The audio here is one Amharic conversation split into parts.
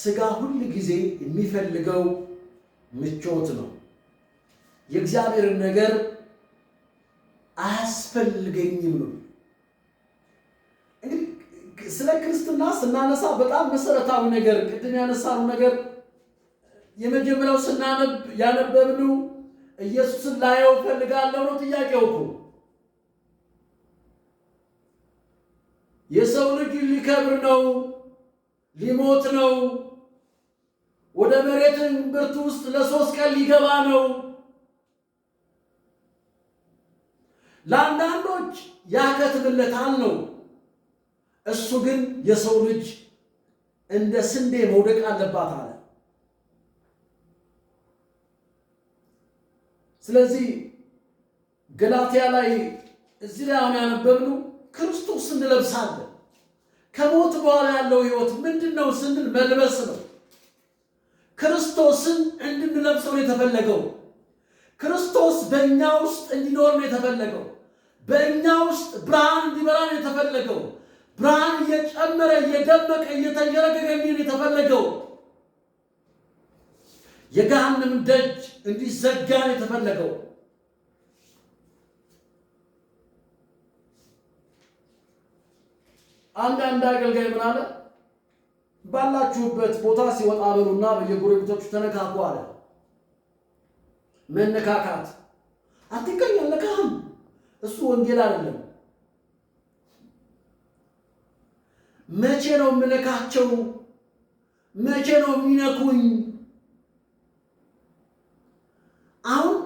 ስጋ ሁሉ ጊዜ የሚፈልገው ምቾት ነው። የእግዚአብሔርን ነገር አያስፈልገኝም ነው። እንግዲህ ስለ ክርስትና ስናነሳ በጣም መሰረታዊ ነገር ቅድም ያነሳነው ነገር የመጀመሪያው ስናነብ ያነበብነው ኢየሱስን ላየው ፈልጋለሁ ነው ጥያቄው እኮ። የሰው ልጅ ሊከብር ነው፣ ሊሞት ነው፣ ወደ መሬት እምብርት ውስጥ ለ3 ቀን ሊገባ ነው። ለአንዳንዶች ያከትምለታል ነው። እሱ ግን የሰው ልጅ እንደ ስንዴ መውደቅ አለባት አለ። ስለዚህ ገላትያ ላይ እዚህ ላይ አሁን ያነበብነው ክርስቶስ እንለብሳለን። ከሞት በኋላ ያለው ሕይወት ምንድነው ስንል መልበስ ነው። ክርስቶስን እንድንለብሰው ነው የተፈለገው። ክርስቶስ በእኛ ውስጥ እንዲኖር ነው የተፈለገው። በእኛ ውስጥ ብርሃን እንዲበራ ነው የተፈለገው። ብርሃን እየጨመረ እየደመቀ እየተንዠረገገ እንዲሆን የተፈለገው። የገሃነም ደጅ እንዲዘጋ ነው የተፈለገው። አንዳንድ አገልጋይ ምን አለ? ባላችሁበት ቦታ ሲወጣ በሉና በየጎረቤቶቹ ተነካኩ አለ። መነካካት አትገኝ አልነካህም። እሱ ወንጌል አይደለም። መቼ ነው የምነካቸው? መቼ ነው የሚነኩኝ? አሁን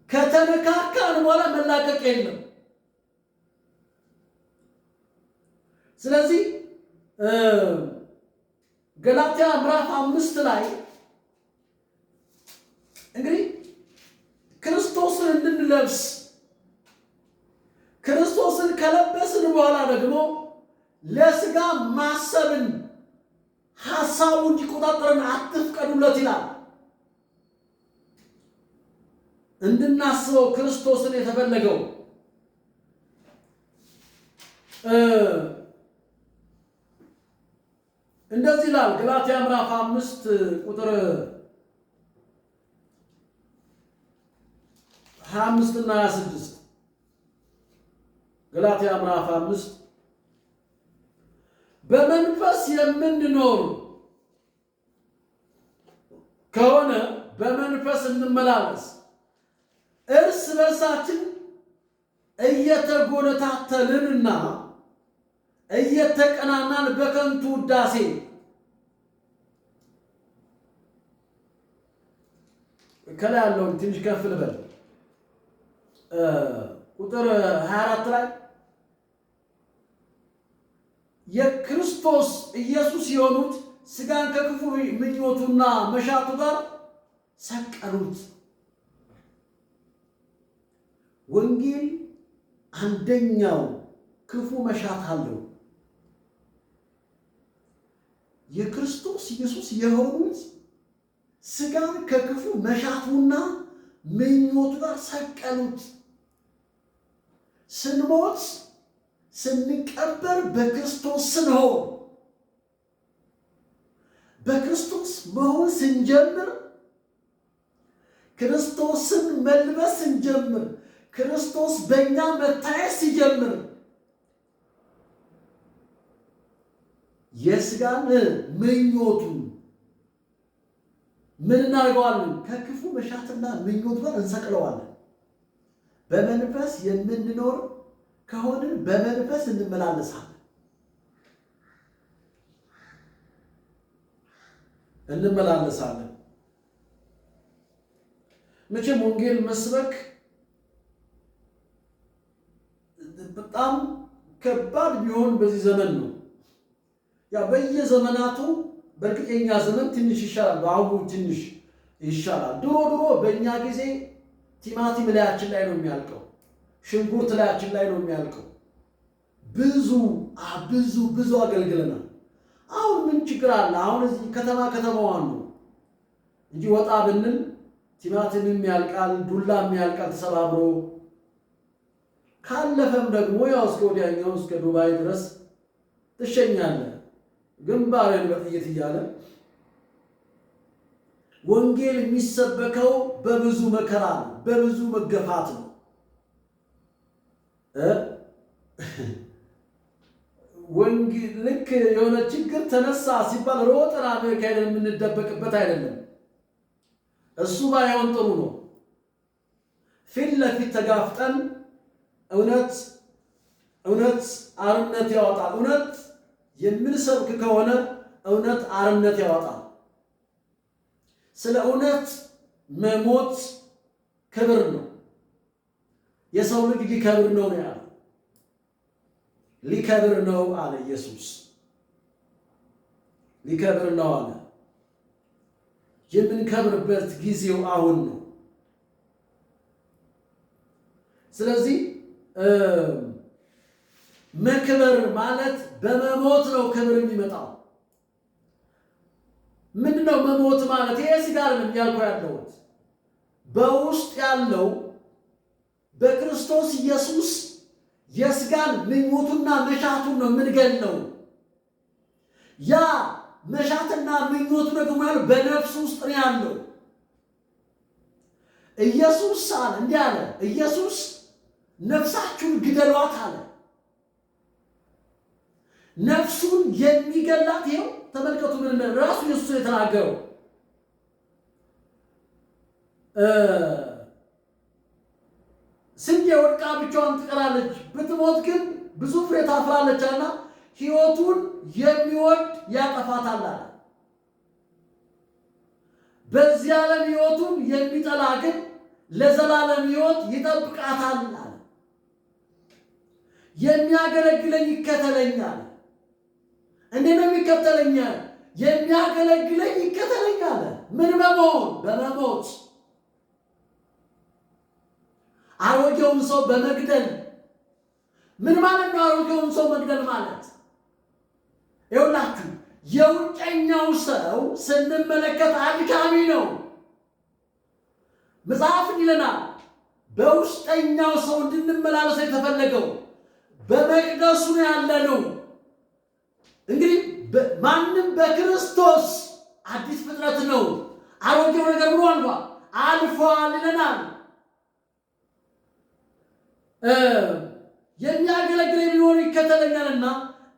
ከተነካካን በኋላ መላቀቅ የለም። ስለዚህ ገላትያ ምዕራፍ 5 ላይ እንግዲህ ክርስቶስን እንድንለብስ ክርስቶስን ከለበስን በኋላ ደግሞ ለስጋ ማሰብን ሐሳቡ እንዲቆጣጠረን አትፍቀዱለት ይላል። እንድናስበው ክርስቶስን የተፈለገው እንደዚህ ይላል። ገላትያ ምዕራፍ 5 ቁጥር 25 እና 26 ገላትያ ምዕራፍ 5 በመንፈስ የምንኖር ከሆነ በመንፈስ እንመላለስ፣ እርስ በርሳችን እየተጎነታተልንና እየተቀናናን በከንቱ ውዳሴ ከላይ ያለውን ትንሽ ከፍ ልበል። ቁጥር 24 ላይ የክርስቶስ ኢየሱስ የሆኑት ስጋን ከክፉ ምኞቱና መሻቱ ጋር ሰቀሉት። ወንጌል አንደኛው ክፉ መሻት አለው። የክርስቶስ ኢየሱስ የሆኑት ስጋን ከክፉ መሻቱና ምኞቱ ጋር ሰቀሉት። ስንሞት ስንቀበር በክርስቶስ ስንሆን በክርስቶስ መሆን ስንጀምር ክርስቶስን መልበስ ስንጀምር ክርስቶስ በእኛ መታየት ሲጀምር የስጋን ምኞቱን ምን እናደርገዋለን? ከክፉ መሻትና ምኞት ጋር እንሰቅለዋለን። በመንፈስ የምንኖር ከሆንን በመንፈስ እንመላለሳለን። መቼም ወንጌል መስበክ በጣም ከባድ ቢሆን በዚህ ዘመን ነው። ያ በየዘመናቱ በእርግጥ የኛ ዘመን ትንሽ ይሻላል፣ አሁን ትንሽ ይሻላል። ድሮ በእኛ ጊዜ ቲማቲም ላያችን ላይ ነው የሚያልቀው፣ ሽንኩርት ላያችን ላይ ነው የሚያልቀው። ብዙ አገልግለናል። አሁን ምን ችግር አለ? አሁን እዚህ ከተማዋን ነው እንጂ ወጣ ብንል ቲማቲምም ያልቃል፣ ዱላም ያልቃል ተሰባብሮ። ካለፈም ደግሞ ያው እስከ ወዲያኛው እስከ ዱባይ ድረስ ትሸኛለህ። ግንባሬን በጥይት እያለ ወንጌል የሚሰበከው በብዙ መከራ ነው፣ በብዙ መገፋት ነው። ወንጌል ልክ የሆነ ችግር ተነሳ ሲባል ሮጠን አሜሪካ ሄደን የምንደበቅበት አይደለም። እሱ ባይሆን ጥሩ ነው። ፊት ለፊት ተጋፍጠን እውነት አርነት ያወጣል። እውነት የምንሰብክ ከሆነ እውነት አርነት ያወጣል። ስለ እውነት መሞት ክብር ነው። የሰው ልጅ ሊከብር ነው ያለው። ሊከብር ነው አለ ኢየሱስ። ሊከብር ነው አለ። የምንከብርበት ጊዜው አሁን ነው። ስለዚህ መክበር ማለት በመሞት ነው ክብር የሚመጣው። ምንድነው መሞት ማለት? ይሄ ስጋ አይደለም ያልኩ ያለሁት በውስጥ ያለው በክርስቶስ ኢየሱስ የስጋን ምኞቱና መሻቱን ነው የምንገለው። ያ መሻትና ምኞቱ ደግሞ ያለው በነፍስ ውስጥ ነው ያለው። ኢየሱስ አለ እንዲህ አለ፣ ኢየሱስ ነፍሳችሁን ግደሏት አለ። ነፍሱን የሚገላት ይኸው ተመልከቱ፣ ምን ራሱ ኢየሱስ የተናገረው ስንዴ ወድቃ ብቻዋን ትቀራለች፣ ብትሞት ግን ብዙ ፍሬ ታፈራለችና ሕይወቱን የሚወድ ያጠፋታል አለ። በዚህ ዓለም ሕይወቱን የሚጠላ ግን ለዘላለም ሕይወት ይጠብቃታል አለ። የሚያገለግለኝ ይከተለኛል። እንዴት ነው የሚከተለኝ? የሚያገለግለኝ ይከተለኛል። ምን በመሆን? በመሞት አሮጌውን ሰው በመግደል። ምን ማለት ነው አሮጌውን ሰው መግደል ማለት? ይኸውላችሁ የውጨኛው ሰው ስንመለከት አድካሚ ነው። መጽሐፍ ይለናል በውስጠኛው ሰው እንድንመላለስ የተፈለገው በመቅደሱ ነው ያለነው። እንግዲህ ማንም በክርስቶስ አዲስ ፍጥረት ነው። አሮጌው ነገር ብሎ አልፏል ይለናል። የሚያገለግለኝ ቢሆን ይከተለኛልና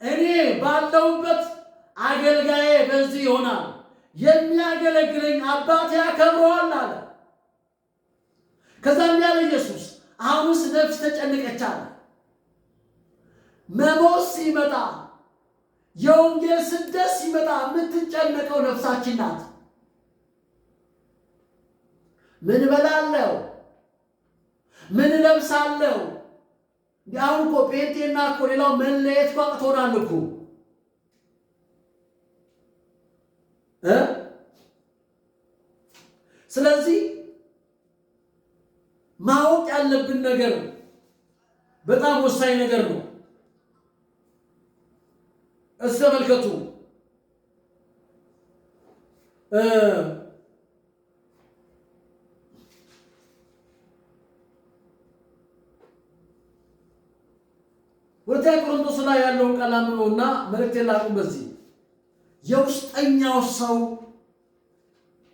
እኔ ባለሁበት አገልጋዬ በዚህ ይሆናል። የሚያገለግለኝ አባቴ ያከብረዋል አለ። ከዛም ያለ ኢየሱስ አሁንስ ነፍስ ተጨነቀች አለ። መሞት ሲመጣ የወንጌል ስደት ሲመጣ የምትጨነቀው ነፍሳችን ናት። ምን እበላለሁ? ምን እለብሳለሁ? አሁን እኮ ጴንጤና እኮ ሌላው መለየት እኮ አቅቶናል እኮ ስለዚህ ማወቅ ያለብን ነገር በጣም ወሳኝ ነገር ነው። ተመልከቱ ወደ ቆሮንቶስ ላይ ያለውን ቃል አንብበውና መልእክት ላቁም። በዚህ የውስጠኛው ሰው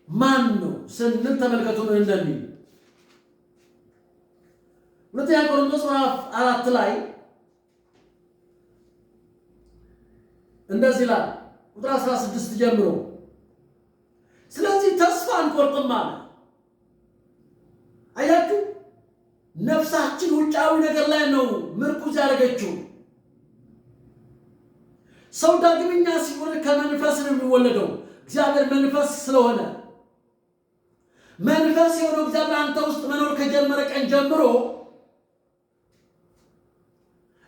ማን ነው ስንል ተመልከቱ ምን እንደሚል ሁለተኛ ቆሮንቶስ ምዕራፍ 4 ላይ እንደዚህ ላይ ቁጥር 16 ጀምሮ ስለዚህ ተስፋ አንቆርጥም አለ። አያችሁ ነፍሳችን ውጫዊ ነገር ላይ ነው ምርኩዝ ያደረገችው። ሰው ዳግመኛ ሲወለድ ከመንፈስ ነው የሚወለደው። እግዚአብሔር መንፈስ ስለሆነ መንፈስ የሆነው እግዚአብሔር አንተ ውስጥ መኖር ከጀመረ ቀን ጀምሮ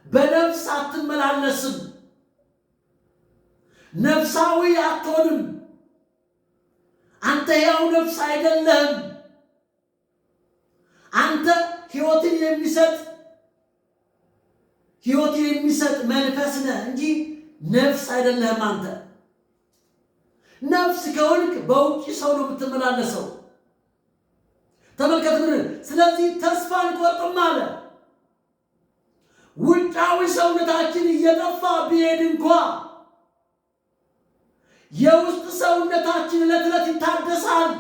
በነፍስ አትመላለስም፣ ነፍሳዊ አትሆንም። አንተ ያው ነፍስ አይደለህም። አንተ ሕይወትን የሚሰጥ መንፈስ ነህ እንጂ ነፍስ አይደለህም። አንተ ነፍስ ከሆንክ በውጪ ሰው ነው የምትመላለሰው። ተመልከት ምን ስለዚህ ተስፋ አንቆርጥም አለ። ውጫዊ ሰውነታችን እየጠፋ ቢሄድ እንኳ የውስጥ ሰውነታችን ዕለት ዕለት ይታደሳል።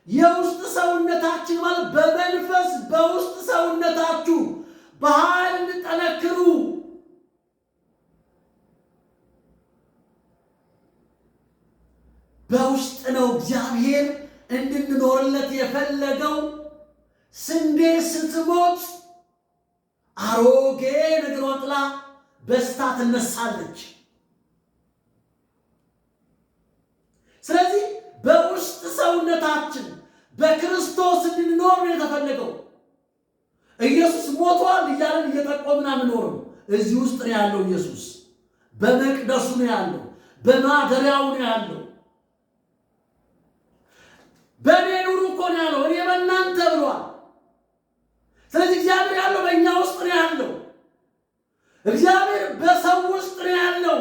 የውስጥ ሰውነታችን ማለት በመንፈስ በውስጥ ሰውነታችሁ በኃይል እንጠነክሩ። በውስጥ ነው እግዚአብሔር እንድንኖርለት የፈለገው። ስንዴ ስትሞት አሮጌ ነገሯን ጥላ በስታ ትነሳለች። ስለዚህ በውስጥ ሰውነታችን በክርስቶስ እንድንኖር ነው የተፈለገው። ኢየሱስ ሞቷል እያለን እየጠቆምን አንኖርም። እዚህ ውስጥ ነው ያለው ኢየሱስ። በመቅደሱ ነው ያለው፣ በማደሪያው ነው ያለው። በእኔ ኑሩ እኮ ነው ያለው፣ እኔ በእናንተ ብሏል። ስለዚህ እግዚአብሔር ያለው በእኛ ውስጥ ነው ያለው። እግዚአብሔር በሰው ውስጥ ነው ያለው።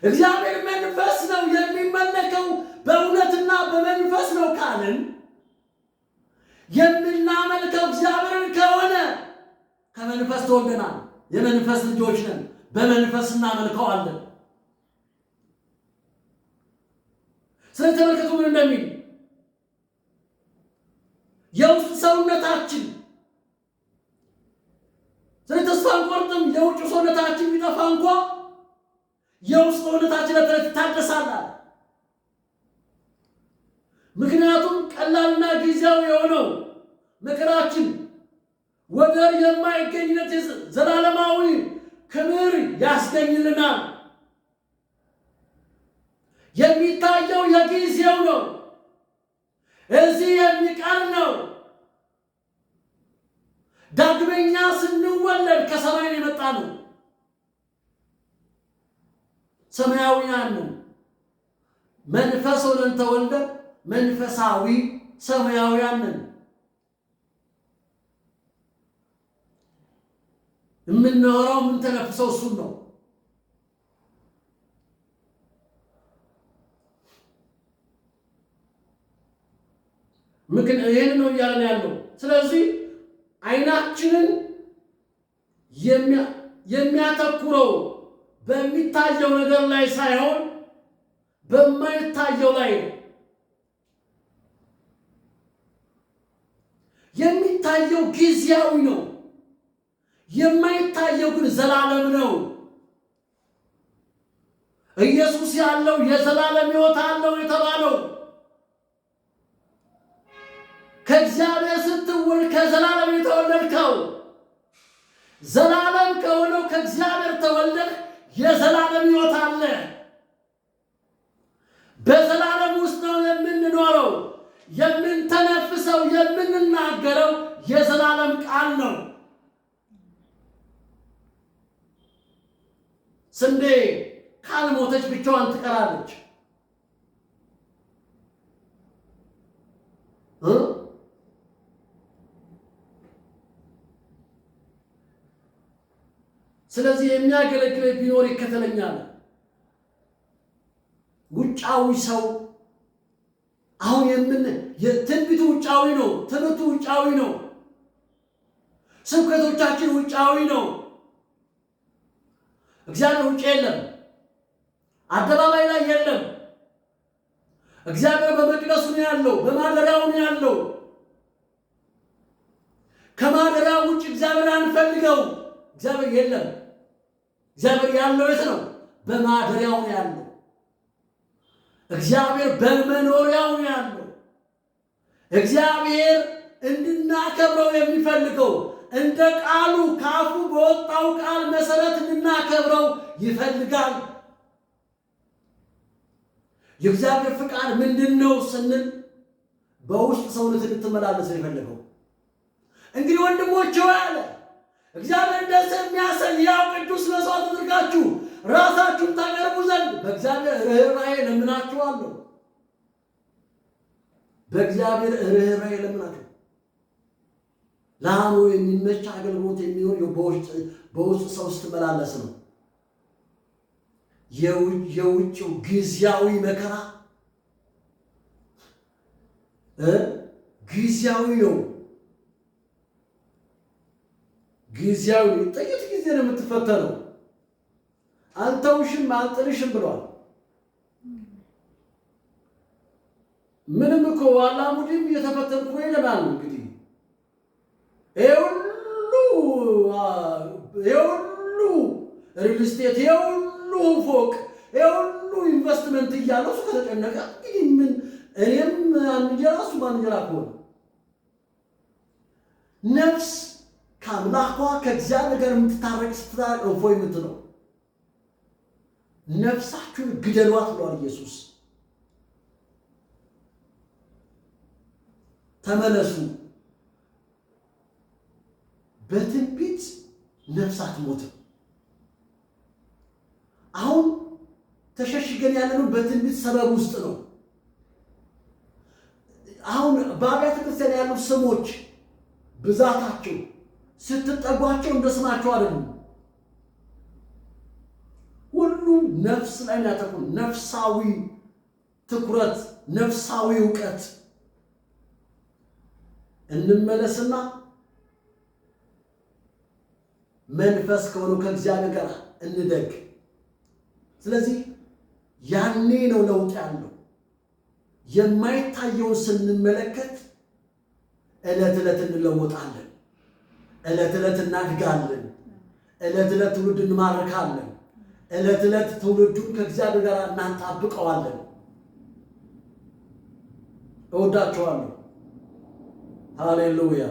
እግዚአብሔር መንፈስ ነው፣ የሚመለከው በእውነትና በመንፈስ ነው ካልን የምናመልከው እግዚአብሔርን ከሆነ ከመንፈስ ተወልደናል፣ የመንፈስ ልጆች ነን። በመንፈስ እናመልከዋለን። ስለዚህ ተመልከቱ ምን እንደሚል የውስጥ ሰውነታችን። ስለዚህ ተስፋ አንቆርጥም። የውጭ ሰውነታችን ቢጠፋ እንኳ የውስጥ ሰውነታችን ይታደሳል። ምክንያቱም ቀላልና ጊዜያዊ የሆነው መከራችን ወደር የማይገኝለት ዘላለማዊ ክብር ያስገኝልናል። የሚታየው የጊዜው ነው፣ እዚህ የሚቀር ነው። ዳግመኛ ስንወለድ ከሰማይ የመጣ ነው፣ ሰማያዊያን ነው። መንፈስ ሆነን ተወልደን መንፈሳዊ ሰማያዊያን ነን። የምናወራው የምንተነፍሰው እሱን ነው። ይህን ነው እያለን ያለው። ስለዚህ አይናችንን የሚያተኩረው በሚታየው ነገር ላይ ሳይሆን በማይታየው ላይ ነው። የሚታየው ጊዜያዊ ነው፣ የማይታየው ግን ዘላለም ነው። ኢየሱስ ያለው የዘላለም ሕይወት አለው የተባለው ከእግዚአብሔር ስትወልድ ከዘላለም የተወለድከው ዘላለም ከሆነው ከእግዚአብሔር ተወልደህ የዘላለም ሕይወት አለ። በዘላለም ውስጥ ነው የምንኖረው። የምንተነፍሰው የምንናገረው የዘላለም ቃል ነው። ስንዴ ካልሞተች ብቻዋን ትቀራለች። ስለዚህ የሚያገለግል ቢኖር ይከተለኛል። ውጫዊ ሰው አሁን የትንቢቱ ውጫዊ ነው፣ ትምህርቱ ውጫዊ ነው፣ ስብከቶቻችን ውጫዊ ነው። እግዚአብሔር ውጭ የለም፣ አደባባይ ላይ የለም። እግዚአብሔር በመቅደሱ ነው ያለው፣ በማደሪያው ነው ያለው። ከማደሪያው ውጭ እግዚአብሔር አንፈልገው። እግዚአብሔር የለም። እግዚአብሔር ያለው የት ነው? በማደሪያው ነው ያለው። እግዚአብሔር በመኖሪያው ነው ያለው። እግዚአብሔር እንድናከብረው የሚፈልገው እንደ ቃሉ ካፉ በወጣው ቃል መሰረት እንድናከብረው ይፈልጋል። የእግዚአብሔር ፍቃድ ምንድነው ስንል በውስጥ ሰውነት እንድትመላለስ የፈለገው። እንግዲህ ወንድሞቼ አለ እግዚአብሔር ደስ የሚያሰኝ ያው ቅዱስ መስዋዕት አድርጋችሁ ራሳችሁን ታቀርቡ ዘንድ በእግዚአብሔር ርኅራኄ ለምናችኋለሁ። በእግዚአብሔር ርኅራኄ ለምናችሁ። ለአእምሮ የሚመች አገልግሎት የሚሆን በውስጥ ሰው ስትመላለስ ነው። የውጭው ጊዜያዊ መከራ ጊዜያዊ ነው። ጊዜያዊ ጥቂት ጊዜ ነው የምትፈተነው። አልተውሽም አልጥልሽም ብሏል። ምንም እኮ አላሙዲም እየተፈተንኩ ነው ይለናል። እንግዲህ ይሄ ሁሉ ሪል ስቴት፣ ይሄ ሁሉ ፎቅ፣ ይሄ ሁሉ ኢንቨስትመንት እያለው እሱ ከተጨነቀ እንግዲህ ምን እኔም አንጀራ እሱ አንጀራ ከሆነ ነፍስ ከአምላኳ ከእግዚአብሔር ጋር የምትታረቅ ስትታረቅ ነው እፎይ የምትለው። ነፍሳችሁን ግደሏት ብሏል ኢየሱስ። ተመለሱ። በትንቢት ነፍስ አትሞትም። አሁን ተሸሽገን ያለነው በትንቢት ሰበብ ውስጥ ነው። አሁን በአብያተ ክርስቲያን ያሉ ስሞች ብዛታቸው ስትጠጓቸው እንደ ስማቸው አይደሉም። ሁሉም ነፍስ ላይ ያተኩር፣ ነፍሳዊ ትኩረት፣ ነፍሳዊ ዕውቀት። እንመለስና መንፈስ ከሆነው ከእግዚአብሔር ጋር እንደግ። ስለዚህ ያኔ ነው ለውጥ ያለው። የማይታየውን ስንመለከት ዕለት ዕለት እንለወጣለን፣ ዕለት ዕለት እናድጋለን፣ ዕለት ዕለት ትውልድ እንማርካለን፣ ዕለት ዕለት ትውልዱን ከእግዚአብሔር ጋር እናጣብቀዋለን። እወዳችኋለሁ። ሃሌሉያ።